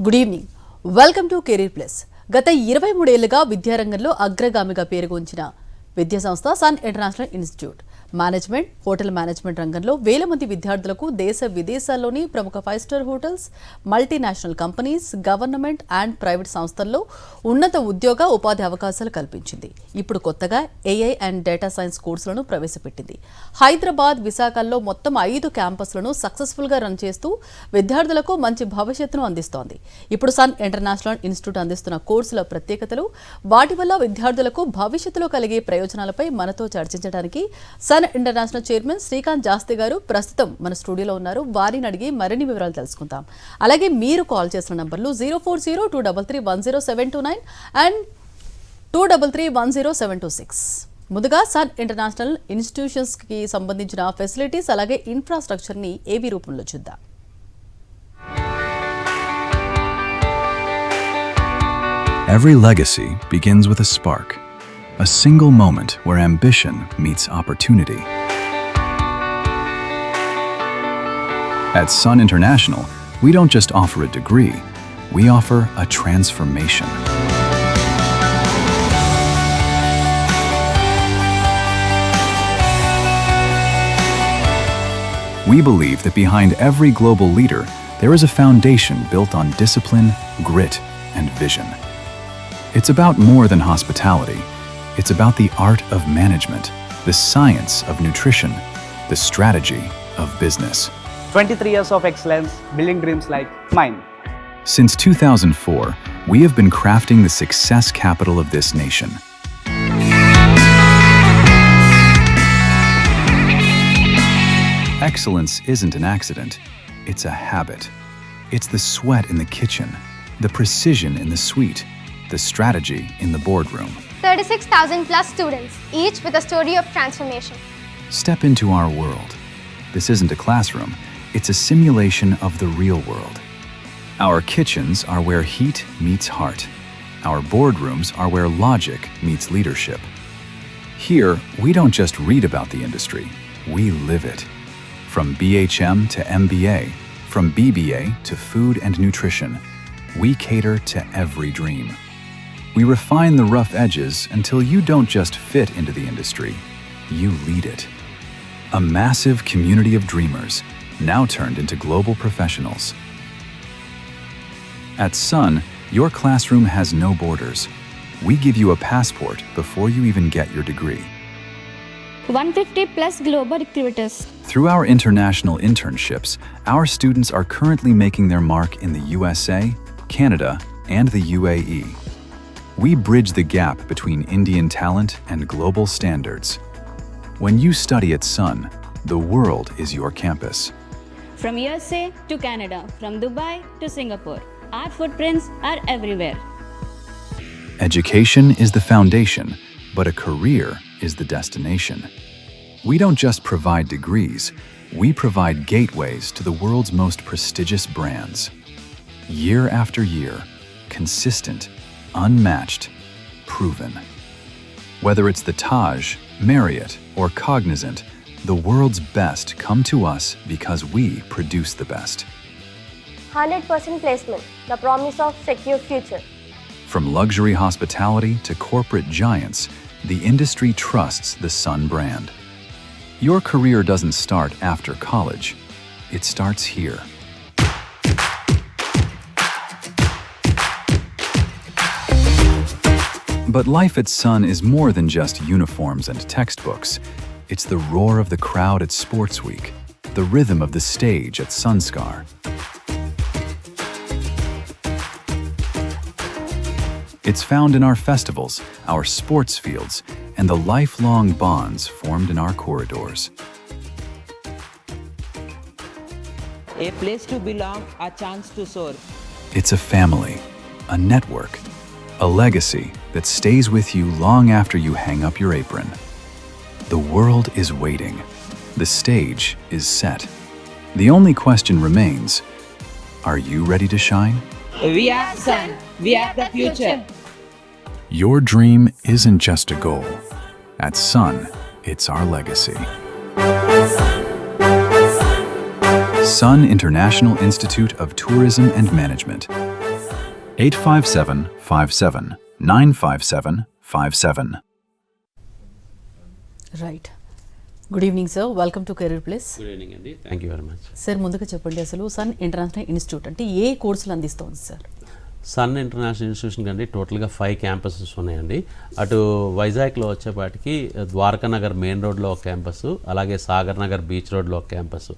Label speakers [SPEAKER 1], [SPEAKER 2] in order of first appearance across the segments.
[SPEAKER 1] Good evening. Welcome to career plus. గత 23 ఏళ్లుగా విద్యారంగంలో అగ్రగామిగా పేరుగొంచిన విద్యా సంస్థ Sun International institute management, hotel management రంగంలో వేల మంది విద్యార్థులకు దేశ విదేశాల్లోని ప్రముఖ 5 star hotels, multinational companies, government and private సంస్థల్లో ఉన్నత ఉద్యోగ ఉపాధి అవకాశాలు కల్పించింది. ఇప్పుడు కొత్తగా ఏఐ అండ్ డేటా సైన్స్ కోర్సులను ప్రవేశపెట్టింది. హైదరాబాద్, విశాఖల్లో మొత్తం 5 క్యాంపస్లను సక్సెస్ఫుల్గా రన్ చేస్తూ విద్యార్థులకు మంచి భవిష్యత్తును అందిస్తోంది. ఇప్పుడు సన్ ఇంటర్నేషనల్ ఇన్స్టిట్యూట్ అందిస్తున్న కోర్సుల ప్రత్యేకతలు, వాటి వల్ల విద్యార్థులకు భవిష్యత్తులో కలిగే ప్రయోజనాలపై మనతో చర్చించడానికి సన్ ఇంటర్నేషనల్ చైర్మన్ శ్రీకాంత్ జాస్తి గారు ప్రస్తుతం మన స్టూడియోలో ఉన్నారు. వారిని అడిగి మరిన్ని వివరాలు తెలుసుకుందాం. అలాగే మీరు కాల్ చేసిన నంబర్లు 040-233-10729 అండ్ 233-10726. ముందుగా సన్ ఇంటర్నేషనల్ ఇన్స్టిట్యూషన్స్ కి సంబంధించిన ఫెసిలిటీస్ అలాగే ఇన్ఫ్రాస్ట్రక్చర్ ని ఏవి రూపంలో చూద్దాం.
[SPEAKER 2] Every legacy begins with a spark, a single moment where ambition meets opportunity. At Sun International, we don't just offer a degree, we offer a transformation. We believe that behind every global leader, there is a foundation built on discipline, grit, and vision. It's about more than hospitality. It's about the art of management, the science of nutrition, the strategy of business.
[SPEAKER 3] 23 years of excellence, building dreams like mine.
[SPEAKER 2] Since 2004, we have been crafting the success capital of this nation. Excellence isn't an accident, it's a habit. It's the sweat in the kitchen, the precision in the suite, the strategy in the boardroom.
[SPEAKER 4] 36,000 plus students, each with a story of transformation.
[SPEAKER 2] Step into our world. This isn't a classroom, it's a simulation of the real world. Our kitchens are where heat meets heart. Our boardrooms are where logic meets leadership. Here, we don't just read about the industry, we live it. From BHM to MBA, from BBA to food and nutrition, we cater to every dream. We refine the rough edges until you don't just fit into the industry, you lead it. A massive community of dreamers, now turned into global professionals. At Sun, your classroom has no borders. We give you a passport before you even get your degree.
[SPEAKER 5] 150 plus global recruiters.
[SPEAKER 2] Through our international internships, our students are currently making their mark in the USA, Canada, and the UAE. We bridge the gap between Indian talent and global standards. When you study at Sun, the world is your campus.
[SPEAKER 5] From USA to Canada, from Dubai to Singapore, our footprints are everywhere.
[SPEAKER 2] Education is the foundation, but a career is the destination. We don't just provide degrees, we provide gateways to the world's most prestigious brands. Year after year, consistent, unmatched, proven. Whether it's the Taj, Marriott, or Cognizant, the world's best come to us because we produce the best.
[SPEAKER 4] 100% placement, the promise of secure future.
[SPEAKER 2] From luxury hospitality to corporate giants, the industry trusts the Sun brand. Your career doesn't start after college, it starts here. But life at Sun is more than just uniforms and textbooks. It's the roar of the crowd at Sports Week, the rhythm of the stage at Sunskar. It's found in our festivals, our sports fields, and the lifelong bonds formed in our corridors.
[SPEAKER 6] A place to belong, a chance to soar.
[SPEAKER 2] It's a family, a network, a legacy that stays with you long after you hang up your apron. The world is waiting. The stage is set. The only question remains, are you ready to shine?
[SPEAKER 6] We are Sun. We are the future.
[SPEAKER 2] Your dream isn't just a goal. At Sun, it's our legacy. Sun International Institute of Tourism and Management. 85757 95757.
[SPEAKER 1] Right. Good evening sir, welcome to career place.
[SPEAKER 7] Good evening అండి, thank you very much.
[SPEAKER 1] Sir ముందుగా చెప్పండి, అసలు sun International institute అంటే ఏ కోర్సులు అందిస్తోంది sir?
[SPEAKER 7] Sun international institution కండి టోటల్గా 5 campuses ఉన్నాయండి. అటు వైజాగ్లో వచ్చేపాటికి ద్వారకా నగర్ మెయిన్ రోడ్లో ఒక క్యాంపస్, అలాగే సాగర్ నగర్ బీచ్ రోడ్లో ఒక క్యాంపస్.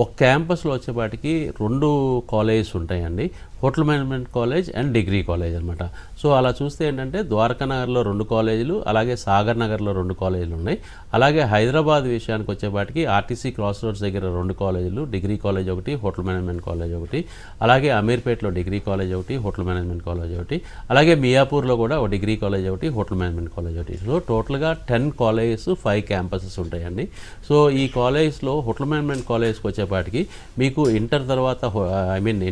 [SPEAKER 7] ఒక క్యాంపస్లో వచ్చేపాటికి 2 కాలేజెస్ ఉంటాయండి, hotel management college and degree college అనమాట. సో అలా చూస్తే ఏంటంటే ద్వారకా నగర్లో 2 కాలేజీలు, అలాగే సాగర్ నగర్లో 2 కాలేజీలు ఉన్నాయి. అలాగే హైదరాబాద్ విషయానికి వచ్చేపాటికి ఆర్టీసీ క్రాస్ రోడ్స్ దగ్గర 2 కాలేజీలు, డిగ్రీ కాలేజ్ ఒకటి, హోటల్ మేనేజ్మెంట్ కాలేజ్ ఒకటి, అలాగే అమీర్పేటలో డిగ్రీ కాలేజ్ ఒకటి, హోటల్ మేనేజ్మెంట్ కాలేజ్ ఒకటి, అలాగే మియాపూర్లో కూడా ఒక డిగ్రీ కాలేజ్ ఒకటి, హోటల్ మేనేజ్మెంట్ కాలేజ్ ఒకటి. సో టోటల్గా 10 కాలేజెస్ 5 క్యాంపసెస్ ఉంటాయండి. సో ఈ కాలేజ్లో హోటల్ మేనేజ్మెంట్ కాలేజ్కి వచ్చేపాటికి మీకు ఇంటర్ తర్వాత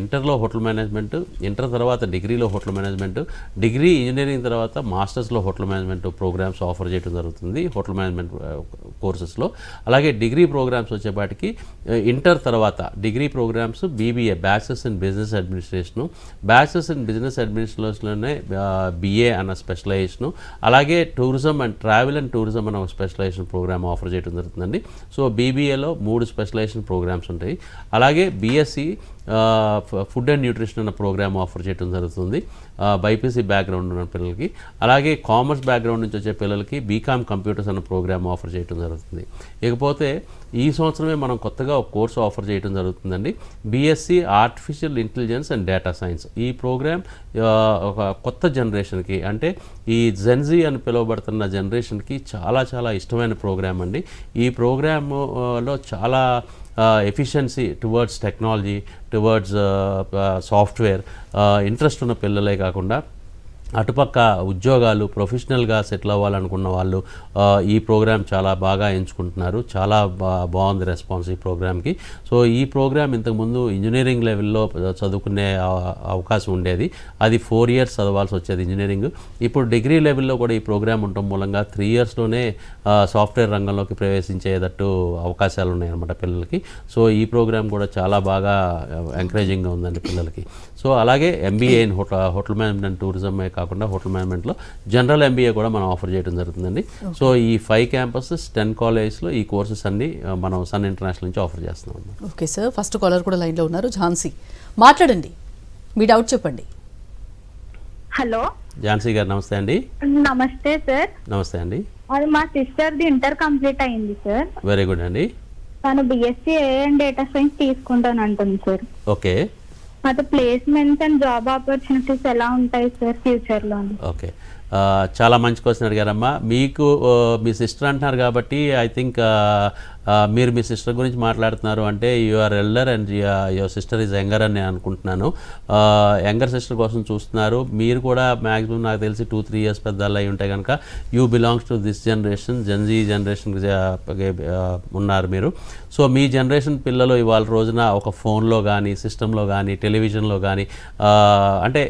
[SPEAKER 7] ఇంటర్లో హోటల్ మేనేజ్మెంట్, ఇంటర్ తర్వాత డిగ్రీలో హోటల్ మేనేజ్మెంట్, డిగ్రీ ఇంజనీరింగ్ తర్వాత మాస్టర్స్లో హోటల్ మేనేజ్మెంట్ ప్రోగ్రామ్స్ ఆఫర్ చేయడం జరుగుతుంది హోటల్ మేనేజ్మెంట్ కోర్సెస్లో. అలాగే డిగ్రీ ప్రోగ్రామ్స్ వచ్చేపాటికి ఇంటర్ తర్వాత degree programs BBA, bachelors in business administration, bachelors in business అడ్మినిస్ట్రేషన్లోనే BA అన్న స్పెషలైజేషను, అలాగే tourism and travel and tourism అన్న ఒక స్పెషలైజేషన్ ప్రోగ్రామ్ ఆఫర్ చేయడం జరుగుతుందండి. సో BBAలో 3 స్పెషలైజేషన్ ప్రోగ్రామ్స్ ఉంటాయి. అలాగే BSc ఫుడ్ అండ్ న్యూట్రిషన్ అన్న ప్రోగ్రామ్ ఆఫర్ చేయడం జరుగుతుంది బైపీసీ బ్యాక్గ్రౌండ్ ఉన్న పిల్లలకి. అలాగే కామర్స్ బ్యాక్గ్రౌండ్ నుంచి వచ్చే పిల్లలకి బీకామ్ కంప్యూటర్స్ అన్న ప్రోగ్రామ్ ఆఫర్ చేయడం జరుగుతుంది. ఇకపోతే ఈ సంవత్సరమే మనం కొత్తగా ఒక కోర్సు ఆఫర్ చేయడం జరుగుతుందండి, BSc artificial intelligence and data science. ఈ ప్రోగ్రామ్ ఒక కొత్త జనరేషన్కి, అంటే ఈ జెన్జీ అని పిలువబడుతున్న జనరేషన్కి చాలా చాలా ఇష్టమైన ప్రోగ్రామ్ అండి. ఈ ప్రోగ్రామ్లో చాలా efficiency towards technology, towards software interest ఉన్న పిల్లలే కాకుండా అటుపక్క ఉద్యోగాలు ప్రొఫెషనల్గా సెటిల్ అవ్వాలనుకున్న వాళ్ళు ఈ ప్రోగ్రామ్ చాలా బాగా ఎంచుకుంటున్నారు. చాలా బాగుంది రెస్పాన్స్ ఈ ప్రోగ్రామ్కి. సో ఈ ప్రోగ్రామ్ ఇంతకుముందు ఇంజనీరింగ్ లెవెల్లో చదువుకునే అవకాశం ఉండేది, అది 4 years చదవాల్సి వచ్చేది ఇంజనీరింగ్. ఇప్పుడు డిగ్రీ లెవెల్లో కూడా ఈ ప్రోగ్రామ్ ఉండటం మూలంగా 3 yearsలోనే సాఫ్ట్వేర్ రంగంలోకి ప్రవేశించేటట్టు అవకాశాలు ఉన్నాయన్నమాట పిల్లలకి. సో ఈ ప్రోగ్రామ్ కూడా చాలా బాగా ఎంకరేజింగ్గా ఉందండి పిల్లలకి. సో అలాగే MBA in hotel management and టూరిజమే కాకుండా హోటల్ మేనేజ్మెంట్లో జనరల్ MBA కూడా మనం ఆఫర్ చేయడం జరుగుతుందండి. సో ఈ 5 క్యాంపసెస్ 10 కాలేజెస్లో ఈ కోర్సెస్ అన్ని మనం సన్ ఇంటర్నేషనల్ నుంచి ఆఫర్ చేస్తున్నాం.
[SPEAKER 1] ఓకే సార్, ఫస్ట్ కాలర్ కూడా లైన్లో ఉన్నారు, ఝాన్సీ. మాట్లాడండి, మీ డౌట్ చెప్పండి.
[SPEAKER 8] హలో,
[SPEAKER 7] ఝాన్సీ గారు నమస్తే అండి.
[SPEAKER 8] నమస్తే సార్.
[SPEAKER 7] నమస్తే అండి.
[SPEAKER 8] అది మా సిస్టర్ది ఇంటర్ కంప్లీట్ అయింది సార్.
[SPEAKER 7] వెరీ గుడ్ అండి.
[SPEAKER 8] తను BSc AI and data science తీసుకుంటాను అంటుంది సార్.
[SPEAKER 7] ఓకే.
[SPEAKER 8] అది ప్లేస్మెంట్స్ అండ్ జాబ్ ఆపర్చునిటీస్ ఎలా ఉంటాయి సార్ ఫ్యూచర్లో?
[SPEAKER 7] ఓకే, చాలా మంచి క్వశ్చన్ అడిగారమ్మా. మీకు మీ సిస్టర్ అంటున్నారు కాబట్టి ఐ థింక్ మీరు మీ సిస్టర్ గురించి మాట్లాడుతున్నారు అంటే you're elder and your sister is younger అని నేను అనుకుంటున్నాను. యంగర్ సిస్టర్ కోసం చూస్తున్నారు. మీరు కూడా మ్యాక్సిమం నాకు తెలిసి 2-3 years పెద్దలు అయి ఉంటే కనుక you belongs to this generation, Gen Z generation ఉన్నారు మీరు. సో మీ జనరేషన్ పిల్లలు ఇవాళ రోజున ఒక ఫోన్లో కానీ, సిస్టంలో కానీ, టెలివిజన్లో కానీ, అంటే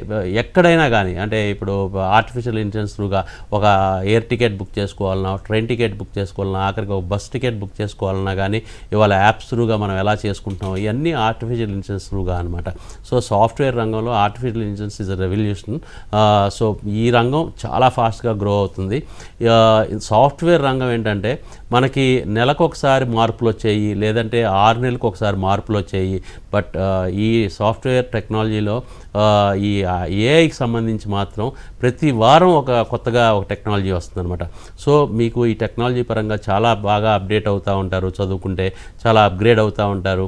[SPEAKER 7] ఎక్కడైనా కానీ, అంటే ఇప్పుడు ఆర్టిఫిషియల్ ఇంటెలిజెన్స్ త్రూగా ఒక ఎయిర్ టికెట్ బుక్ చేసుకోవాలన్నా, ట్రైన్ టికెట్ బుక్ చేసుకోవాలన్నా, ఆఖరికి ఒక బస్ టికెట్ బుక్ చేసుకోవాలన్నా కానీ ఇవాళ యాప్స్ త్రూగా మనం ఎలా చేసుకుంటున్నాం, ఇవన్నీ ఆర్టిఫిషియల్ ఇంటెలిజెన్స్ త్రూగా అనమాట. సో సాఫ్ట్వేర్ రంగంలో artificial intelligence is a revolution. So ఈ రంగం చాలా ఫాస్ట్గా గ్రో అవుతుంది. సాఫ్ట్వేర్ రంగం ఏంటంటే మనకి నెలకొకసారి మార్పులు వచ్చాయి, లేదంటే 6 నెలలకు ఒకసారి మార్పులు వచ్చాయి. బట్ ఈ సాఫ్ట్వేర్ టెక్నాలజీలో ఈ ఏఐకి సంబంధించి మాత్రం ప్రతి వారం కొత్తగా ఒక టెక్నాలజీ వస్తుందన్నమాట. సో మీకు ఈ టెక్నాలజీ పరంగా చాలా బాగా అప్డేట్ అవుతూ ఉంటారు, చదువుకుంటే చాలా అప్గ్రేడ్ అవుతూ ఉంటారు.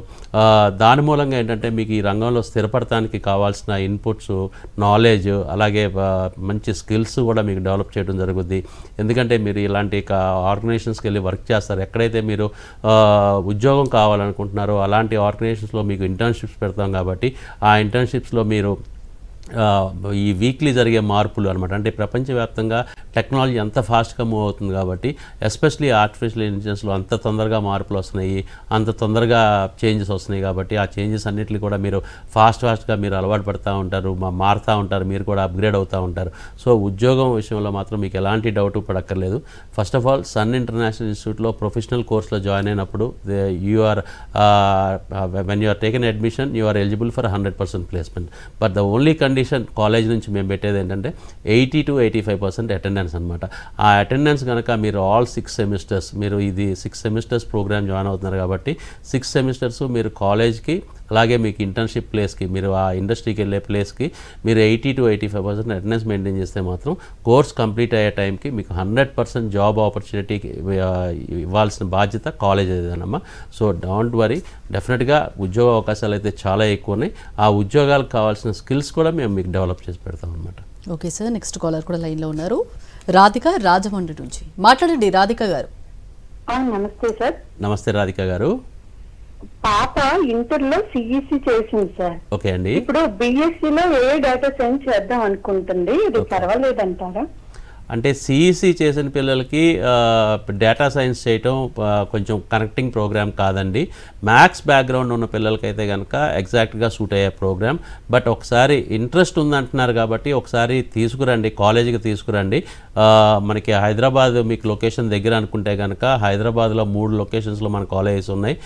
[SPEAKER 7] దాని మూలంగా ఏంటంటే మీకు ఈ రంగంలో స్థిరపడటానికి కావాల్సిన ఇన్పుట్స్, నాలెడ్జ్, అలాగే మంచి స్కిల్స్ కూడా మీకు డెవలప్ చేయడం జరుగుద్ది. ఎందుకంటే మీరు ఇలాంటి ఆర్గనైజేషన్స్కి వెళ్ళి వర్క్ చేస్తారు. ఎక్కడైతే మీరు ఉద్యోగం కావాలనుకుంటున్నారో అలాంటి ఆర్గనైజేషన్స్లో మీకు ఇంటర్న్షిప్స్ పెడతాం కాబట్టి ఆ ఇంటర్న్షిప్స్లో మీరు ఈ వీక్లీ జరిగే మార్పులు అనమాట, అంటే ప్రపంచవ్యాప్తంగా టెక్నాలజీ అంత ఫాస్ట్గా మూవ్ అవుతుంది కాబట్టి ఎస్పెషలీ ఆర్టిఫిషియల్ ఇంటెలిజెన్స్లో అంత తొందరగా మార్పులు వస్తున్నాయి, అంత తొందరగా చేంజెస్ వస్తున్నాయి కాబట్టి ఆ చేంజెస్ అన్నిటిని కూడా మీరు ఫాస్ట్గా మీరు అలవాటు పడుతూ ఉంటారు, మారుతూ ఉంటారు, మీరు కూడా అప్గ్రేడ్ అవుతూ ఉంటారు. సో ఉద్యోగం విషయంలో మాత్రం మీకు ఎలాంటి డౌట్ పడక్కర్లేదు. First of all Sun International ఇన్స్టిట్యూట్లో ప్రొఫెషనల్ కోర్స్లో జాయిన్ అయినప్పుడు you are when you are taken admission you are eligible for 100% placement. But the only condition college నుంచి మేము పెట్టేది ఏంటంటే 80 to 85% అటెండెన్స్ అనమాట. ఆ అటెండెన్స్ కనుక మీరు ఆల్ 6 సెమిస్టర్స్, మీరు ఇది 6 సెమిస్టర్స్ ప్రోగ్రామ్ జాయిన్ అవుతున్నారు కాబట్టి 6 సెమిస్టర్స్ మీరు కాలేజ్కి అలాగే మీకు ఇంటర్న్షిప్ ప్లేస్కి, మీరు ఆ ఇండస్ట్రీకి వెళ్ళే ప్లేస్కి మీరు 80 to 85% అటెండెన్స్ మెయింటైన్ చేస్తే మాత్రం కోర్స్ కంప్లీట్ అయ్యే టైంకి మీకు 100% జాబ్ ఆపర్చునిటీకి ఇవ్వాల్సిన బాధ్యత కాలేజ్ ఏదన్నమ్మా. సో డోంట్ వరీ, డెఫినెట్గా ఉద్యోగ అవకాశాలు అయితే చాలా ఎక్కువ ఉన్నాయి. ఆ ఉద్యోగాలకు కావాల్సిన స్కిల్స్ కూడా మేము మీకు డెవలప్ చేసి పెడతాం అనమాట.
[SPEAKER 1] ఓకే సార్, నెక్స్ట్ కాలర్ కూడా లైన్లో ఉన్నారు. రాధిక రాజమండ్రి నుంచి మాట్లాడండి. రాధిక గారు.
[SPEAKER 9] నమస్తే సార్.
[SPEAKER 7] నమస్తే రాధిక గారు.
[SPEAKER 9] పాప ఇంటర్ లో సిఈసి చేసింది సార్.
[SPEAKER 7] ఓకే అండి.
[SPEAKER 9] ఇప్పుడు బిఎస్సి లో ఏ డేటా సైన్స్ చేద్దాం అనుకుంటుంది, ఇది పర్వాలేదంటారా?
[SPEAKER 7] అంటే సిఈసి చేసిన పిల్లలకి డేటా సైన్స్ చేయటం కొంచెం కనెక్టింగ్ ప్రోగ్రామ్ కాదండి. మ్యాథ్స్ బ్యాక్గ్రౌండ్ ఉన్న పిల్లలకైతే కనుక ఎగ్జాక్ట్గా సూట్ అయ్యే ప్రోగ్రామ్. బట్ ఒకసారి ఇంట్రెస్ట్ ఉందంటున్నారు కాబట్టి ఒకసారి తీసుకురండి, కాలేజీకి తీసుకురండి. మనకి హైదరాబాద్ మీకు లొకేషన్ దగ్గర అనుకుంటే కనుక హైదరాబాద్లో 3 లొకేషన్స్లో మన కాలేజెస్ ఉన్నాయి.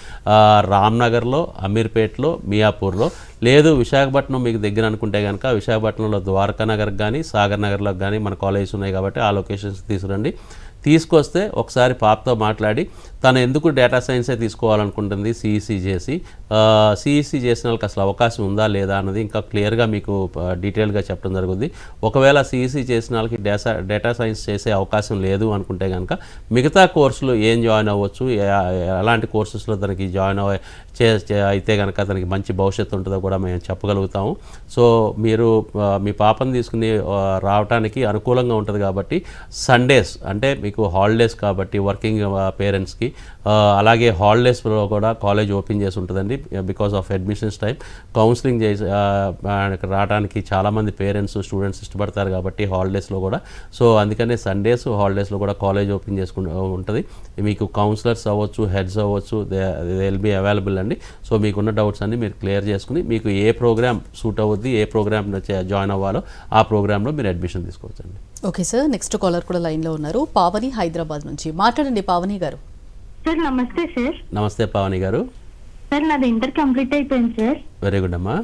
[SPEAKER 7] రామ్నగర్లో, అమీర్పేట్లో, మియాపూర్లో. లేదు విశాఖపట్నం మీకు దగ్గర అనుకుంటే కనుక విశాఖపట్నంలో ద్వారకా నగర్ కానీ సాగర్ నగర్లో కానీ మన కాలేజెస్ ఉన్నాయి కాబట్టి ఆ లొకేషన్స్ తీసుకురండి. తీసుకొస్తే ఒకసారి పాపతో మాట్లాడి తను ఎందుకు డేటా సైన్సే తీసుకోవాలనుకుంటుంది సిఈసి చేసి, సిఈసి చేసిన వాళ్ళకి అసలు అవకాశం ఉందా లేదా అన్నది ఇంకా క్లియర్గా మీకు డీటెయిల్గా చెప్పడం జరుగుతుంది. ఒకవేళ సిఈసి చేసిన వాళ్ళకి డేటా సైన్స్ చేసే అవకాశం లేదు అనుకుంటే కనుక మిగతా కోర్సులు ఏం జాయిన్ అవ్వచ్చు, ఎలాంటి కోర్సెస్లో తనకి జాయిన్ అయితే కనుక తనకి మంచి భవిష్యత్తు ఉంటుందో కూడా మేము చెప్పగలుగుతాము. సో మీరు మీ పాపను తీసుకుని రావడానికి అనుకూలంగా ఉంటుంది కాబట్టి సండేస్ అంటే మీకు హాలిడేస్ కాబట్టి వర్కింగ్ పేరెంట్స్కి అలాగే హాలిడేస్లో కూడా కాలేజ్ ఓపెన్ చేసి ఉంటుందండి. Because of admissions time counselling చేసి రావడానికి చాలామంది పేరెంట్స్ స్టూడెంట్స్ ఇష్టపడతారు కాబట్టి హాలిడేస్లో కూడా. సో అందుకనే సండేస్ హాలిడేస్లో కూడా కాలేజ్ ఓపెన్ ఉంటుంది. మీకు కౌన్సిలర్స్ అవ్వచ్చు, హెడ్స్ అవ్వచ్చు, దే విల్ బీ అవైలబుల్ అండి. సో మీకున్న డౌట్స్ అన్ని మీరు క్లియర్ చేసుకుని మీకు ఏ ప్రోగ్రామ్ సూట్ అవుద్ది, ఏ ప్రోగ్రామ్ జాయిన్ అవ్వాలో ఆ ప్రోగ్రాంలో మీరు అడ్మిషన్ తీసుకోవచ్చండి.
[SPEAKER 1] ఓకే సార్, నెక్స్ట్ కాలర్ కూడా లైన్లో ఉన్నారు. పావని హైదరాబాద్ నుంచి మాట్లాడండి. పావని గారు.
[SPEAKER 8] సార్ నమస్తే సార్.
[SPEAKER 7] నమస్తే పావని గారు.
[SPEAKER 8] సార్ నాది ఇంటర్ కంప్లీట్ అయిపోయింది సార్.
[SPEAKER 7] వెరీ గుడ్ అమ్మా.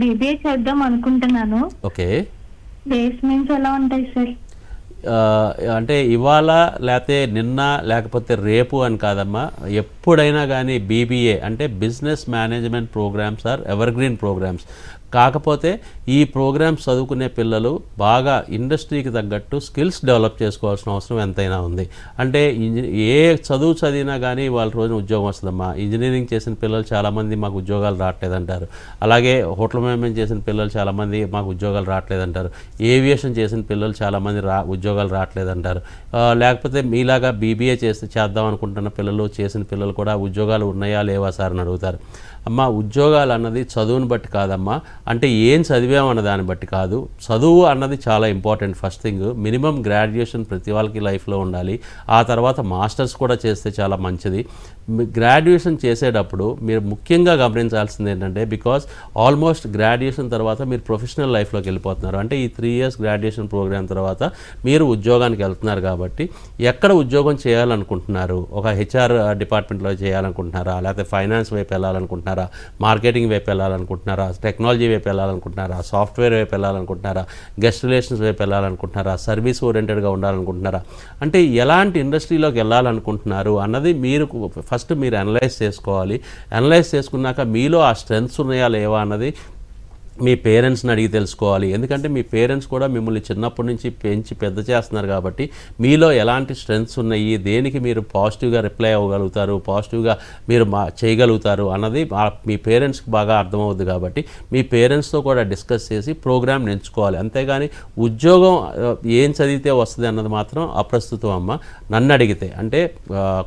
[SPEAKER 8] బీబీఏ చేద్దాం అనుకుంటున్నాను.
[SPEAKER 7] ఓకే.
[SPEAKER 8] ప్లేస్మెంట్స్ ఎలా ఉంటాయి సార్?
[SPEAKER 7] అంటే ఇవాళ లేకపోతే నిన్న లేకపోతే రేపు అని కాదమ్మా, ఎప్పుడైనా కానీ బీబీఏ అంటే business management programmes are evergreen programmes. కాకపోతే ఈ ప్రోగ్రామ్స్ చదువుకునే పిల్లలు బాగా ఇండస్ట్రీకి తగ్గట్టు స్కిల్స్ డెవలప్ చేసుకోవాల్సిన అవసరం ఎంతైనా ఉంది. అంటే ఏ చదువు చదివినా కానీ వాళ్ళ రోజున ఉద్యోగం వస్తుందమ్మా. ఇంజనీరింగ్ చేసిన పిల్లలు చాలామంది మాకు ఉద్యోగాలు రావట్లేదంటారు. అలాగే హోటల్ మేనేజ్మెంట్ చేసిన పిల్లలు చాలామంది మాకు ఉద్యోగాలు రావట్లేదంటారు. ఏవియేషన్ చేసిన పిల్లలు చాలామంది ఉద్యోగాలు రావట్లేదంటారు. లేకపోతే మీలాగా బీబీఏ చేద్దాం అనుకుంటున్న పిల్లలు చేసిన పిల్లలు కూడా ఉద్యోగాలు ఉన్నాయా లేవా సార్ అని అడుగుతారు. అమ్మ ఉద్యోగాలు అన్నది చదువుని బట్టి కాదమ్మా, అంటే ఏం చదివామన్న దాన్ని బట్టి కాదు. చదువు అన్నది చాలా important. First thing minimum graduation ప్రతి వాళ్ళకి లైఫ్లో ఉండాలి. ఆ తర్వాత మాస్టర్స్ కూడా చేస్తే చాలా మంచిది. గ్రాడ్యుయేషన్ చేసేటప్పుడు మీరు ముఖ్యంగా గమనించాల్సింది ఏంటంటే బికాస్ ఆల్మోస్ట్ గ్రాడ్యుయేషన్ తర్వాత మీరు ప్రొఫెషనల్ లైఫ్లోకి వెళ్ళిపోతున్నారు. అంటే ఈ 3 years గ్రాడ్యుయేషన్ ప్రోగ్రామ్ తర్వాత మీరు ఉద్యోగానికి వెళ్తున్నారు కాబట్టి ఎక్కడ ఉద్యోగం చేయాలనుకుంటున్నారు? ఒక హెచ్ఆర్ డిపార్ట్మెంట్లో చేయాలనుకుంటున్నారా, లేకపోతే ఫైనాన్స్ వైపు వెళ్ళాలనుకుంటున్నారా, మార్కెటింగ్ వైపు వెళ్ళాలనుకుంటున్నారా, టెక్నాలజీ వైపు వెళ్ళాలనుకుంటున్నారా, సాఫ్ట్వేర్ వైపు వెళ్ళాలనుకుంటున్నారా, గెస్ట్ రిలేషన్స్ వైపు వెళ్ళాలనుకుంటున్నారా, సర్వీస్ ఓరియంటెడ్గా ఉండాలనుకుంటున్నారా, అంటే ఎలాంటి ఇండస్ట్రీలోకి వెళ్ళాలనుకుంటున్నారు అన్నది మీరు ఫస్ట్ మీరు అనలైజ్ చేసుకోవాలి. అనలైజ్ చేసుకున్నాక మీలో ఆ స్ట్రెంగ్త్స్ ఉన్నాయా లేవా అన్నది మీ పేరెంట్స్ని అడిగి తెలుసుకోవాలి. ఎందుకంటే మీ పేరెంట్స్ కూడా మిమ్మల్ని చిన్నప్పటి నుంచి పెంచి పెద్ద చేస్తున్నారు కాబట్టి మీలో ఎలాంటి స్ట్రెంగ్త్స్ ఉన్నాయి, దేనికి మీరు పాజిటివ్గా రిప్లై అవ్వగలుగుతారు, పాజిటివ్గా మీరు చేయగలుగుతారు అన్నది మీ పేరెంట్స్కి బాగా అర్థమవుద్ది. కాబట్టి మీ పేరెంట్స్తో కూడా డిస్కస్ చేసి ప్రోగ్రామ్ ఎంచుకోవాలి. అంతేగాని ఉద్యోగం ఏం చదివితే వస్తుంది అన్నది మాత్రం అప్రస్తుతం అమ్మ. నన్ను అడిగితే అంటే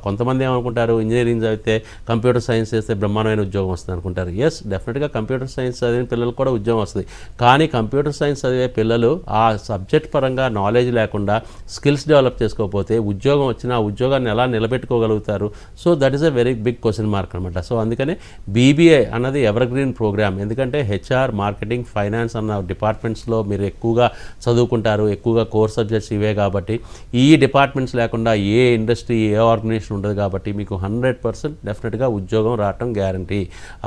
[SPEAKER 7] కొంతమంది ఏమనుకుంటారు, ఇంజనీరింగ్ చదివితే కంప్యూటర్ సైన్స్ చేస్తే బ్రహ్మాండమైన ఉద్యోగం వస్తుంది అనుకుంటారు. ఎస్, డెఫినెట్గా కంప్యూటర్ సైన్స్ చదివిన పిల్లలు కూడా ఉద్యోగం వస్తుంది. కానీ కంప్యూటర్ సైన్స్ చదివే పిల్లలు ఆ సబ్జెక్ట్ పరంగా నాలెడ్జ్ లేకుండా స్కిల్స్ డెవలప్ చేసుకోకపోతే ఉద్యోగం వచ్చినా ఆ ఉద్యోగాన్ని ఎలా నిలబెట్టుకోగలుగుతారు? So that is a very big question mark అనమాట. సో అందుకనే బీబీఏ అన్నది ఎవర్ గ్రీన్ ప్రోగ్రామ్. ఎందుకంటే హెచ్ఆర్, మార్కెటింగ్, ఫైనాన్స్ అన్న డిపార్ట్మెంట్స్లో మీరు ఎక్కువగా చదువుకుంటారు, ఎక్కువగా కోర్ సబ్జెక్ట్స్ ఇవే కాబట్టి ఈ డిపార్ట్మెంట్స్ లేకుండా ఏ ఇండస్ట్రీ, ఏ ఆర్గనైజేషన్ ఉండదు కాబట్టి మీకు 100% డెఫినెట్గా ఉద్యోగం రావటం గ్యారంటీ.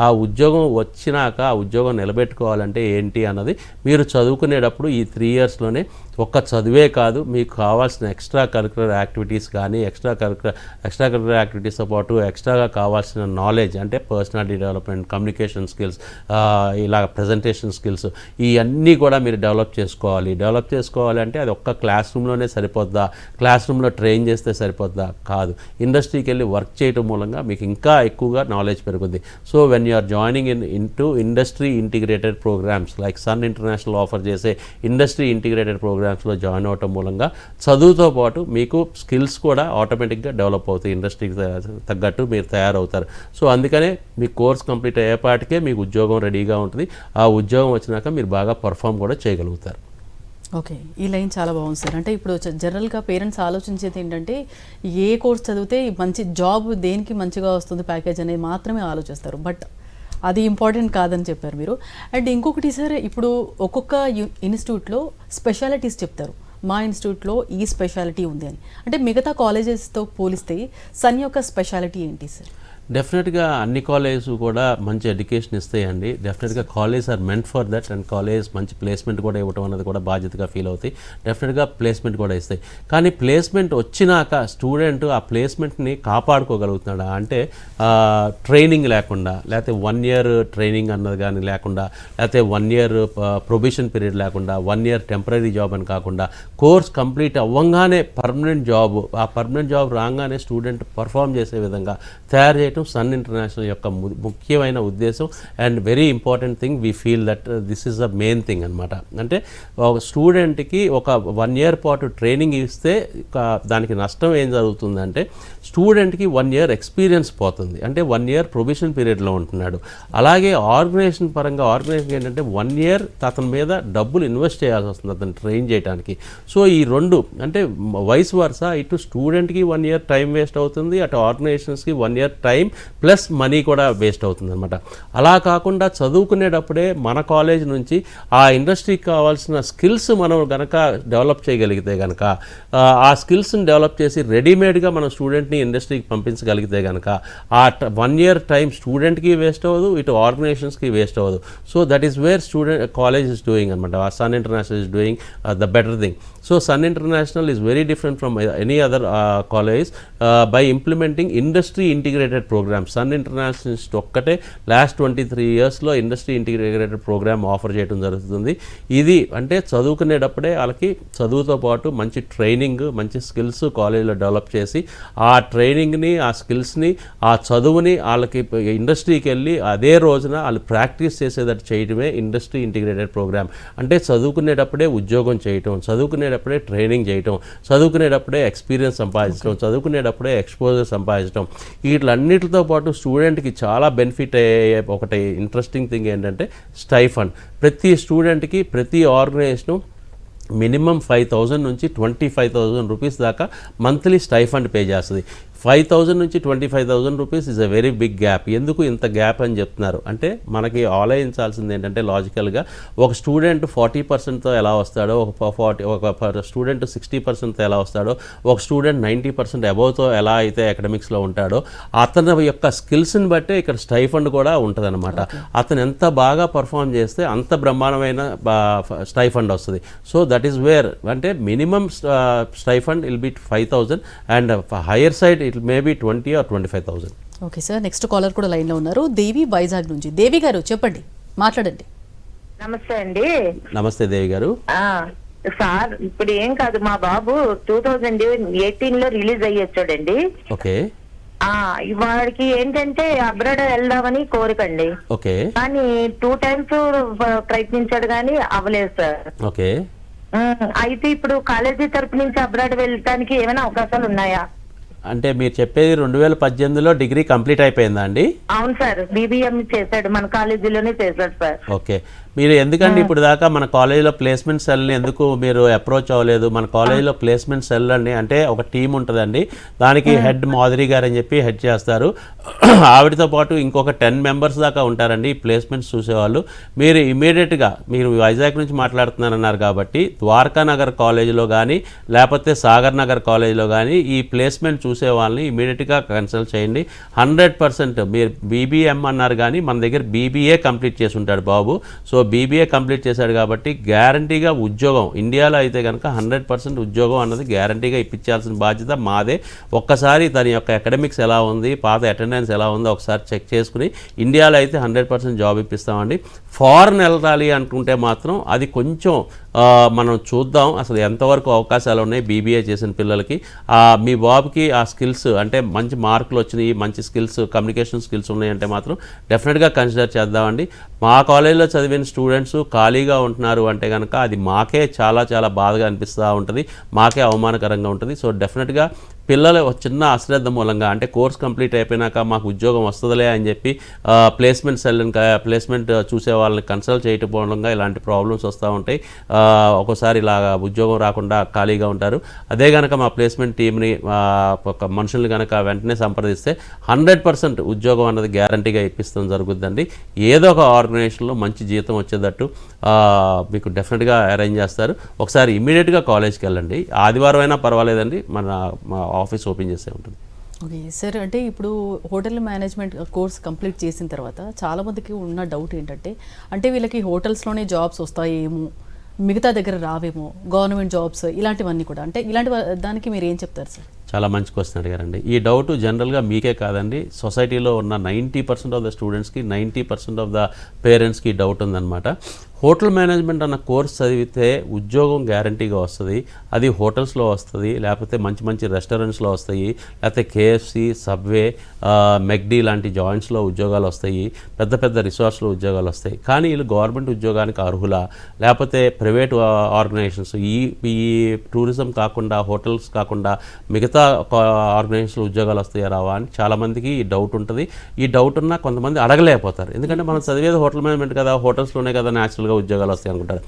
[SPEAKER 7] ఆ ఉద్యోగం వచ్చినాక ఆ ఉద్యోగం నిలబెట్టుకోవాలంటే ఏంటి అన్నది మీరు చదువుకునేటప్పుడు ఈ 3 ఇయర్స్లోనే ఒక్క చదువే కాదు, మీకు కావాల్సిన ఎక్స్ట్రా కరికులర్ యాక్టివిటీస్ కానీ ఎక్స్ట్రా కరికులర్ యాక్టివిటీస్తో పాటు ఎక్స్ట్రాగా కావాల్సిన నాలెడ్జ్ అంటే పర్సనాలిటీ డెవలప్మెంట్, కమ్యూనికేషన్ స్కిల్స్, ఇలా ప్రజెంటేషన్ స్కిల్స్ ఇవన్నీ కూడా మీరు డెవలప్ చేసుకోవాలి అంటే అది ఒక్క క్లాస్ రూమ్లోనే సరిపోద్దా, క్లాస్ రూమ్లో ట్రైన్ చేస్తే సరిపోద్దా? కాదు. ఇండస్ట్రీకి వెళ్ళి వర్క్ చేయడం మూలంగా మీకు ఇంకా ఎక్కువగా నాలెడ్జ్ పెరుగుద్ది. So when you are joining into industry integrated programmes like Sun International offer చేసే ఇండస్ట్రీ ఇంటిగ్రేటెడ్ ప్రోగ్రామ్స్లో జాయిన్ అవటం మూలంగా చదువుతో పాటు మీకు స్కిల్స్ కూడా ఆటోమేటిక్గా డెవలప్ అవుతాయి, ఇండస్ట్రీకి తగ్గట్టు మీరు తయారవుతారు. సో అందుకనే మీ కోర్స్ కంప్లీట్ అయ్యేపాటికే మీకు ఉద్యోగం రెడీగా ఉంటుంది. ఆ ఉద్యోగం వచ్చినాక మీరు బాగా పర్ఫామ్ కూడా చేయగలుగుతారు.
[SPEAKER 1] ఓకే, ఈ లైన్ చాలా బాగుంది సార్. అంటే ఇప్పుడు జనరల్గా పేరెంట్స్ ఆలోచించేది ఏంటంటే ఏ కోర్స్ చదివితే మంచి జాబ్ దేనికి మంచిగా వస్తుంది ప్యాకేజ్ అనేది మాత్రమే ఆలోచిస్తారు. బట్ అది ఇంపార్టెంట్ కాదని చెప్పారు మీరు. అండ్ ఇంకొకటి సార్, ఇప్పుడు ఒక్కొక్క ఇన్స్టిట్యూట్లో స్పెషాలిటీస్ చెప్తారు. మా ఇన్స్టిట్యూట్లో ఈ స్పెషాలిటీ ఉంది అని. అంటే మిగతా కాలేజెస్తో పోలిస్తే సన్ యొక్క స్పెషాలిటీ ఏంటి సార్?
[SPEAKER 7] డెఫినెట్గా అన్ని కాలేజెస్ కూడా మంచి ఎడ్యుకేషన్ ఇస్తాయండి. డెఫినెట్గా college are meant for that. And college మంచి ప్లేస్మెంట్ కూడా ఇవ్వడం అనేది కూడా బాధ్యతగా ఫీల్ అవుతాయి. డెఫినెట్గా ప్లేస్మెంట్ కూడా ఇస్తాయి. కానీ ప్లేస్మెంట్ వచ్చినాక స్టూడెంట్ ఆ ప్లేస్మెంట్ని కాపాడుకోగలుగుతున్నాడా అంటే ట్రైనింగ్ లేకుండా, లేకపోతే 1 ఇయర్ ట్రైనింగ్ అన్నది కానీ లేకుండా, లేకపోతే 1 ఇయర్ ప్రొబేషన్ పీరియడ్ లేకుండా, 1 ఇయర్ టెంపరీ జాబ్ అని కాకుండా కోర్స్ కంప్లీట్ అవ్వంగానే పర్మనెంట్ జాబ్, ఆ పర్మనెంట్ జాబ్ రాగానే స్టూడెంట్ పర్ఫామ్ చేసే విధంగా తయారు చేయటం సన్ ఇంటర్నేషనల్ యొక్క ముఖ్యమైన ఉద్దేశం. And very important thing we feel that this is the main thing అనమాట. అంటే ఒక స్టూడెంట్కి ఒక 1 ఇయర్ పాటు ట్రైనింగ్ ఇస్తే దానికి నష్టం ఏం జరుగుతుందంటే స్టూడెంట్కి 1 ఇయర్ ఎక్స్పీరియన్స్ పోతుంది. అంటే 1 ఇయర్ ప్రొబేషన్ పీరియడ్లో ఉంటున్నాడు. అలాగే ఆర్గనైజేషన్ పరంగా ఆర్గనైజేషన్ ఏంటంటే 1 ఇయర్ అతని మీద డబ్బులు ఇన్వెస్ట్ చేయాల్సి వస్తుంది అతను ట్రైన్ చేయడానికి. సో ఈ రెండు అంటే వైస్ వర్సా, ఇటు స్టూడెంట్కి 1 ఇయర్ టైం వేస్ట్ అవుతుంది, అటు ఆర్గనైజేషన్స్కి 1 ఇయర్ టైం ప్లస్ మనీ కూడా వేస్ట్ అవుతుంది అనమాట. అలా కాకుండా చదువుకునేటప్పుడే మన కాలేజ్ నుంచి ఆ ఇండస్ట్రీకి కావాల్సిన స్కిల్స్ మనం కనుక డెవలప్ చేయగలిగితే కనుక, ఆ స్కిల్స్ని డెవలప్ చేసి రెడీమేడ్గా మన స్టూడెంట్ని ఇండస్ట్రీకి పంపించగలిగితే కనుక ఆ 1 ఇయర్ టైం స్టూడెంట్కి వేస్ట్ అవ్వదు, ఇటు ఆర్గనైజేషన్స్కి వేస్ట్ అవ్వదు. So that is where college is doing అనమాట. Sun International is doing the better thing. So Sun International is very different from any other college by implementing industry integrated programs. Sun International ఒక్కటే last 23 ఇయర్స్లో industry integrated programme offer చేయడం జరుగుతుంది. ఇది అంటే చదువుకునేటప్పుడే వాళ్ళకి చదువుతో పాటు మంచి ట్రైనింగ్, మంచి స్కిల్స్ కాలేజీలో డెవలప్ చేసి ఆ ట్రైనింగ్ని, ఆ స్కిల్స్ని, ఆ చదువుని వాళ్ళకి ఇండస్ట్రీకి వెళ్ళి అదే రోజున వాళ్ళు ప్రాక్టీస్ చేసేటట్టు చేయడమే ఇండస్ట్రీ ఇంటిగ్రేటెడ్ ప్రోగ్రామ్. అంటే చదువుకునేటప్పుడే ఉద్యోగం చేయటం, చదువుకునేటప్పుడే ట్రైనింగ్ చేయటం, చదువుకునేటప్పుడే ఎక్స్పీరియన్స్ సంపాదించడం, చదువుకునేటప్పుడే ఎక్స్పోజర్ సంపాదించడం, వీటిలన్నిటితో పాటు స్టూడెంట్కి చాలా బెనిఫిట్ అయ్యే ఒకటి ఇంట్రెస్టింగ్ థింగ్ ఏంటంటే స్టైఫండ్. ప్రతి స్టూడెంట్కి ప్రతి ఆర్గనైజేషను మినిమం 5,000 నుంచి 25,000 రూపీస్ దాకా మంత్లీ స్టైఫండ్ పే చేస్తుంది. 5,000 నుంచి 25,000 rupees is a very big gap. ఎందుకు ఇంత గ్యాప్ అని చెప్తున్నారు అంటే మనకి ఆలోచించాల్సింది ఏంటంటే లాజికల్గా ఒక స్టూడెంట్ 40%తో ఎలా వస్తాడో, ఒక స్టూడెంట్ 60%తో ఎలా వస్తాడో, ఒక స్టూడెంట్ 90% అబౌవ్తో ఎలా అయితే అకాడమిక్స్లో ఉంటాడో అతని యొక్క స్కిల్స్ని బట్టే ఇక్కడ స్టైఫండ్ కూడా ఉంటుంది అనమాట. అతను ఎంత బాగా పర్ఫామ్ చేస్తే అంత బ్రహ్మాండమైన స్టైఫండ్ వస్తుంది. సో దట్ ఈస్ వేర్ అంటే minimum stipend will be 5,000 and higher side it may be 20 or 25,000.
[SPEAKER 1] Okay sir, next caller కూడా లైన్లో ఉన్నారు. దేవి వైజాగ్ నుంచి. దేవి గారు చెప్పండి, మాట్లాడండి.
[SPEAKER 9] నమస్తే అండి.
[SPEAKER 7] నమస్తే దేవి గారు.
[SPEAKER 9] సార్ ఇప్పుడు ఏం కాదు, మా బాబు 2018లో రిలీజ్ అయ్యి వచ్చాడండి.
[SPEAKER 7] ఓకే.
[SPEAKER 9] వాడికి ఏంటంటే అబ్రాడ్ వెళ్దామని కోరికండి.
[SPEAKER 7] ఓకే.
[SPEAKER 9] కానీ 2 times ప్రయత్నించాడు కానీ అవ్వలేదు సార్.
[SPEAKER 7] ఓకే.
[SPEAKER 9] అయితే ఇప్పుడు కాలేజీ తరపు నుంచి అబ్రాడ్ వెళ్ళడానికి ఏమైనా అవకాశాలు ఉన్నాయా?
[SPEAKER 7] అంటే మీరు చెప్పేది 2018లో డిగ్రీ కంప్లీట్ అయిపోయిందా అండి?
[SPEAKER 9] అవును సార్, బీబీఎం చేశాడు, మన కాలేజీలోనే చేశాడు సార్.
[SPEAKER 7] ఓకే. మీరు ఎందుకంటే ఇప్పుడు దాకా మన కాలేజీలో ప్లేస్మెంట్ సెల్ని ఎందుకు మీరు అప్రోచ్ అవ్వలేదు? మన కాలేజీలో ప్లేస్మెంట్ సెల్ అండి అంటే ఒక టీం ఉంటుందండి, దానికి హెడ్ మాధురి గారు అని చెప్పి హెడ్ చేస్తారు. ఆవిడతో పాటు ఇంకొక 10 మెంబర్స్ దాకా ఉంటారండి ఈ ప్లేస్మెంట్స్ చూసేవాళ్ళు. మీరు ఇమీడియట్గా మీరు వైజాగ్ నుంచి మాట్లాడుతున్నారన్నారు కాబట్టి ద్వారకా నగర్ కాలేజీలో కానీ లేకపోతే సాగర్ నగర్ కాలేజీలో కానీ ఈ ప్లేస్మెంట్ చూసే వాళ్ళని ఇమీడియట్గా కన్సల్ట్ చేయండి. 100% మీరు బీబీఎం అన్నారు కానీ మన దగ్గర బీబీఏ కంప్లీట్ చేసి ఉంటాడు బాబు. సో బీబీఏ కంప్లీట్ చేశాడు కాబట్టి గ్యారంటీగా ఉద్యోగం ఇండియాలో అయితే కనుక 100% ఉద్యోగం అన్నది గ్యారంటీగా ఇప్పించాల్సిన బాధ్యత మాదే. ఒక్కసారి తన యొక్క అకాడమిక్స్ ఎలా ఉంది, పాత అటెండెన్స్ ఎలా ఉందో ఒకసారి చెక్ చేసుకుని ఇండియాలో అయితే 100% జాబ్ ఇప్పిస్తామండి. ఫారెన్ వెళ్ళాలి అనుకుంటే మాత్రం అది కొంచెం మనం చూద్దాం అసలు ఎంతవరకు అవకాశాలు ఉన్నాయి బీబీఏ చేసిన పిల్లలకి. మీ బాబుకి ఆ స్కిల్స్ అంటే మంచి మార్కులు వచ్చినాయి, మంచి స్కిల్స్ కమ్యూనికేషన్ స్కిల్స్ ఉన్నాయంటే మాత్రం డెఫినెట్గా కన్సిడర్ చేద్దామండి. మా కాలేజీలో చదివిన స్టూడెంట్స్ ఖాళీగా ఉంటున్నారు అంటే కనుక అది మాకే చాలా చాలా బాధగా అనిపిస్తూ ఉంటుంది, మాకే అవమానకరంగా ఉంటుంది. సో డెఫినెట్గా పిల్లలు చిన్న అశ్రద్ధ మూలంగా అంటే కోర్స్ కంప్లీట్ అయిపోయినాక మాకు ఉద్యోగం వస్తుందిలే అని చెప్పి ప్లేస్మెంట్ ప్లేస్మెంట్ చూసే వాళ్ళని కన్సల్ట్ చేయటం మూలంగా ఇలాంటి ప్రాబ్లమ్స్ వస్తూ ఉంటాయి. ఒక్కోసారి ఇలా ఉద్యోగం రాకుండా ఖాళీగా ఉంటారు. అదే కనుక మా ప్లేస్మెంట్ టీంని మనుషుల్ని కనుక వెంటనే సంప్రదిస్తే 100% ఉద్యోగం అన్నది గ్యారంటీగా ఇప్పిస్తాం జరుగుద్దండి. ఏదో ఒక ఆర్గనైజేషన్లో మంచి జీతం వచ్చేటట్టు మీకు డెఫినెట్గా అరేంజ్ చేస్తారు. ఒకసారి ఇమీడియట్గా కాలేజ్కి వెళ్ళండి. ఆదివారం అయినా పర్వాలేదండి, మన ఆఫీస్ ఓపెన్ చేసే ఉంటుంది.
[SPEAKER 1] ఓకే సార్, అంటే ఇప్పుడు హోటల్ మేనేజ్మెంట్ కోర్స్ కంప్లీట్ చేసిన తర్వాత చాలామందికి ఉన్న డౌట్ ఏంటంటే అంటే వీళ్ళకి హోటల్స్లోనే జాబ్స్ వస్తాయేమో, మిగతా దగ్గర రావేమో, గవర్నమెంట్ జాబ్స్ ఇలాంటివన్నీ కూడా, అంటే ఇలాంటి దానికి మీరు ఏం చెప్తారు సార్?
[SPEAKER 7] చాలా మంచి క్వశ్చన్ అడిగారండి. ఈ డౌట్ జనరల్గా మీకే కాదండి, సొసైటీలో ఉన్న 90% ఆఫ్ ద స్టూడెంట్స్కి 90% ఆఫ్ ద పేరెంట్స్కి డౌట్ ఉందన్నమాట. హోటల్ మేనేజ్మెంట్ అన్న కోర్స్ చదివితే ఉద్యోగం గ్యారంటీగా వస్తుంది, అది హోటల్స్లో వస్తుంది, లేకపోతే మంచి మంచి రెస్టారెంట్స్లో వస్తాయి, లేకపోతే కేఎఫ్సి, సబ్వే, మెక్డీ లాంటి జాయింట్స్లో ఉద్యోగాలు వస్తాయి, పెద్ద పెద్ద రిసార్ట్స్లో ఉద్యోగాలు వస్తాయి. కానీ వీళ్ళు గవర్నమెంట్ ఉద్యోగానికి అర్హులా, లేకపోతే ప్రైవేట్ ఆర్గనైజేషన్స్ ఈ టూరిజం కాకుండా హోటల్స్ కాకుండా మిగతా ఆర్గనైజేషన్లో ఉద్యోగాలు వస్తాయా రావా అని చాలామందికి ఈ డౌట్ ఉంటుంది. ఈ డౌట్ ఉన్నా కొంతమంది అడగలేకపోతారు, ఎందుకంటే మనం చదివేది హోటల్ మేనేజ్మెంట్ కదా, హోటల్స్లోనే కదా న్యాచురల్గా ఉద్యోగాలు వస్తాయి అనుకుంటారు.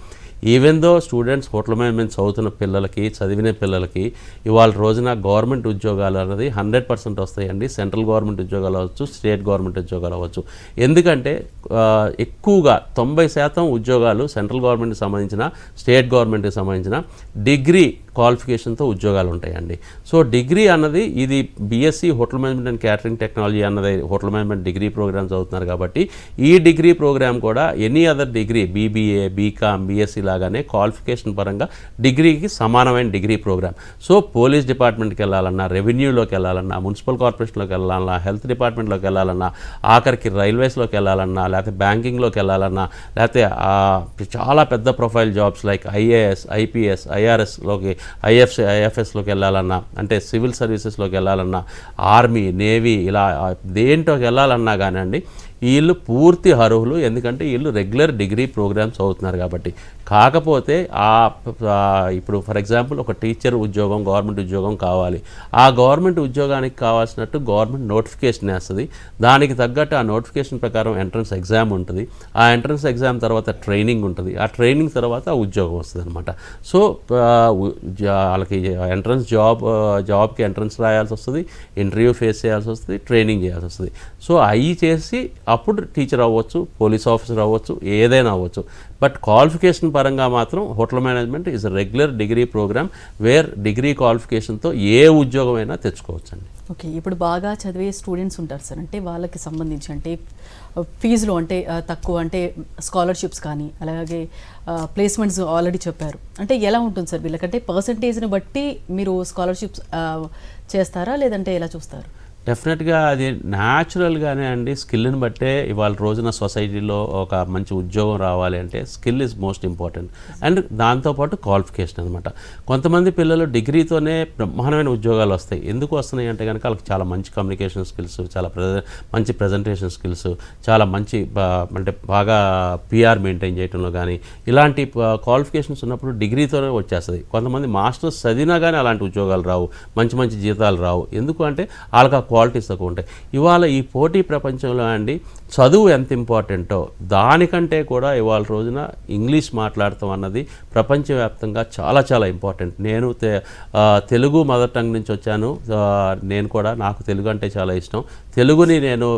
[SPEAKER 7] Even those students hotel management చదువుతున్న పిల్లలకి, చదివిన పిల్లలకి ఇవాళ రోజున గవర్నమెంట్ ఉద్యోగాలు అనేది 100% వస్తాయండి. సెంట్రల్ గవర్నమెంట్ ఉద్యోగాలు అవ్వచ్చు, స్టేట్ గవర్నమెంట్ ఉద్యోగాలు అవ్వచ్చు. ఎందుకంటే ఎక్కువగా 90% ఉద్యోగాలు సెంట్రల్ గవర్నమెంట్కి సంబంధించిన, స్టేట్ గవర్నమెంట్కి సంబంధించిన డిగ్రీ క్వాలిఫికేషన్తో ఉద్యోగాలు ఉంటాయండి. సో డిగ్రీ అన్నది ఇది BSc hotel management and catering technology అన్నది హోటల్ మేనేజ్మెంట్ డిగ్రీ ప్రోగ్రామ్స్ అవుతున్నారు కాబట్టి ఈ డిగ్రీ ప్రోగ్రామ్ కూడా any other degree BBA, BCom, BSc లాగానే క్వాలిఫికేషన్ పరంగా డిగ్రీకి సమానమైన డిగ్రీ ప్రోగ్రామ్. సో పోలీస్ డిపార్ట్మెంట్కి వెళ్ళాలన్నా, రెవెన్యూలోకి వెళ్ళాలన్నా, మున్సిపల్ కార్పొరేషన్లోకి వెళ్ళాలన్నా, హెల్త్ డిపార్ట్మెంట్లోకి వెళ్ళాలన్నా, ఆఖరికి రైల్వేస్లోకి వెళ్ళాలన్నా, లేకపోతే బ్యాంకింగ్లోకి వెళ్ళాలన్నా, లేకపోతే చాలా పెద్ద profile jobs like IAS, IPS, ఐఆర్ఎస్లోకి, ఐఎఫ్ఎస్లోకి వెళ్ళాలన్నా, అంటే సివిల్ సర్వీసెస్లోకి వెళ్ళాలన్నా, ఆర్మీ, నేవీ ఇలా దేంట్లోకి వెళ్ళాలన్నా కానివ్వండి వీళ్ళు పూర్తి అర్హులు. ఎందుకంటే వీళ్ళు రెగ్యులర్ డిగ్రీ ప్రోగ్రామ్స్ అవుతున్నారు కాబట్టి. కాకపోతే ఇప్పుడు ఫర్ ఎగ్జాంపుల్ ఒక టీచర్ ఉద్యోగం, గవర్నమెంట్ ఉద్యోగం కావాలి. ఆ గవర్నమెంట్ ఉద్యోగానికి కావాల్సినట్టు గవర్నమెంట్ నోటిఫికేషన్ వేస్తుంది. దానికి తగ్గట్టు ఆ నోటిఫికేషన్ ప్రకారం ఎంట్రన్స్ ఎగ్జామ్ ఉంటుంది. ఆ ఎంట్రన్స్ ఎగ్జామ్ తర్వాత ట్రైనింగ్ ఉంటుంది. ఆ ట్రైనింగ్ తర్వాత ఉద్యోగం వస్తుంది అనమాట. సో వాళ్ళకి ఎంట్రన్స్ జాబ్కి ఎంట్రన్స్ రాయాల్సి వస్తుంది, ఇంటర్వ్యూ ఫేస్ చేయాల్సి వస్తుంది, ట్రైనింగ్ చేయాల్సి వస్తుంది. సో అవి చేసి అప్పుడు టీచర్ అవ్వచ్చు, పోలీస్ ఆఫీసర్ అవ్వచ్చు, ఏదైనా అవ్వచ్చు. బట్ క్వాలిఫికేషన్ పరంగా మాత్రం hotel management is regular degree program where degree క్వాలిఫికేషన్తో ఏ ఉద్యోగమైనా తెచ్చుకోవచ్చండి.
[SPEAKER 1] ఓకే, ఇప్పుడు బాగా చదివే స్టూడెంట్స్ ఉంటారు సార్, అంటే వాళ్ళకి సంబంధించి అంటే ఫీజులు అంటే తక్కువ, అంటే స్కాలర్షిప్స్ కానీ అలాగే ప్లేస్మెంట్స్ ఆల్రెడీ చెప్పారు, అంటే ఎలా ఉంటుంది సార్ వీళ్ళకంటే పర్సంటేజ్ని బట్టి మీరు స్కాలర్షిప్స్ చేస్తారా లేదంటే ఎలా చూస్తారు?
[SPEAKER 7] డెఫినెట్గా అది న్యాచురల్గానే అండి, స్కిల్ని బట్టే ఇవాళ రోజున సొసైటీలో ఒక మంచి ఉద్యోగం రావాలి అంటే skill is most important. And దాంతోపాటు క్వాలిఫికేషన్ అనమాట. కొంతమంది పిల్లలు డిగ్రీతోనే బ్రహ్మాండమైన ఉద్యోగాలు వస్తాయి. ఎందుకు వస్తున్నాయి అంటే కనుక వాళ్ళకి చాలా మంచి కమ్యూనికేషన్ స్కిల్స్, చాలా మంచి ప్రజెంటేషన్ స్కిల్స్, చాలా మంచి అంటే బాగా పిఆర్ మెయింటైన్ చేయడంలో కానీ ఇలాంటి క్వాలిఫికేషన్స్ ఉన్నప్పుడు డిగ్రీతోనే వచ్చేస్తుంది. కొంతమంది మాస్టర్స్ చదివినా కానీ అలాంటి ఉద్యోగాలు రావు, మంచి మంచి జీతాలు రావు. ఎందుకు అంటే వాళ్ళకి క్వాలిటీస్ తక్కువ ఉంటాయి. ఇవాళ ఈ పోటీ ప్రపంచంలో అండి చదువు ఎంత ఇంపార్టెంటో దానికంటే కూడా ఇవాళ రోజున ఇంగ్లీష్ మాట్లాడటం అన్నది ప్రపంచవ్యాప్తంగా చాలా చాలా ఇంపార్టెంట్. నేను తెలుగు మదర్ టంగ్ నుంచి వచ్చాను. నేను కూడా నాకు తెలుగు అంటే చాలా ఇష్టం. తెలుగుని నేను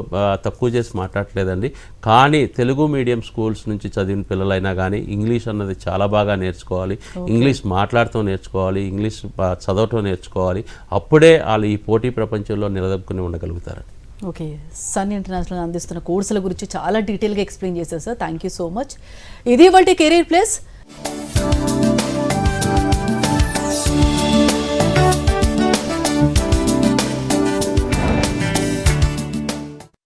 [SPEAKER 7] తక్కువ చేసి మాట్లాడలేదండి. కానీ తెలుగు మీడియం స్కూల్స్ నుంచి చదివిన పిల్లలైనా కానీ ఇంగ్లీష్ అన్నది చాలా బాగా నేర్చుకోవాలి, ఇంగ్లీష్ మాట్లాడటం నేర్చుకోవాలి, ఇంగ్లీష్ చదవటం నేర్చుకోవాలి. అప్పుడే వాళ్ళు ఈ పోటీ ప్రపంచంలో నిలదొక్కుని ఉండగలుగుతారు.
[SPEAKER 1] ఓకే, సన్ ఇంటర్నేషనల్ అందిస్తున్న కోర్సుల గురించి చాలా డీటెయిల్గా ఎక్స్ప్లెయిన్ చేశారు sir. Thank you so much. ఇది ఇవాల్టి కెరీర్ ప్లస్.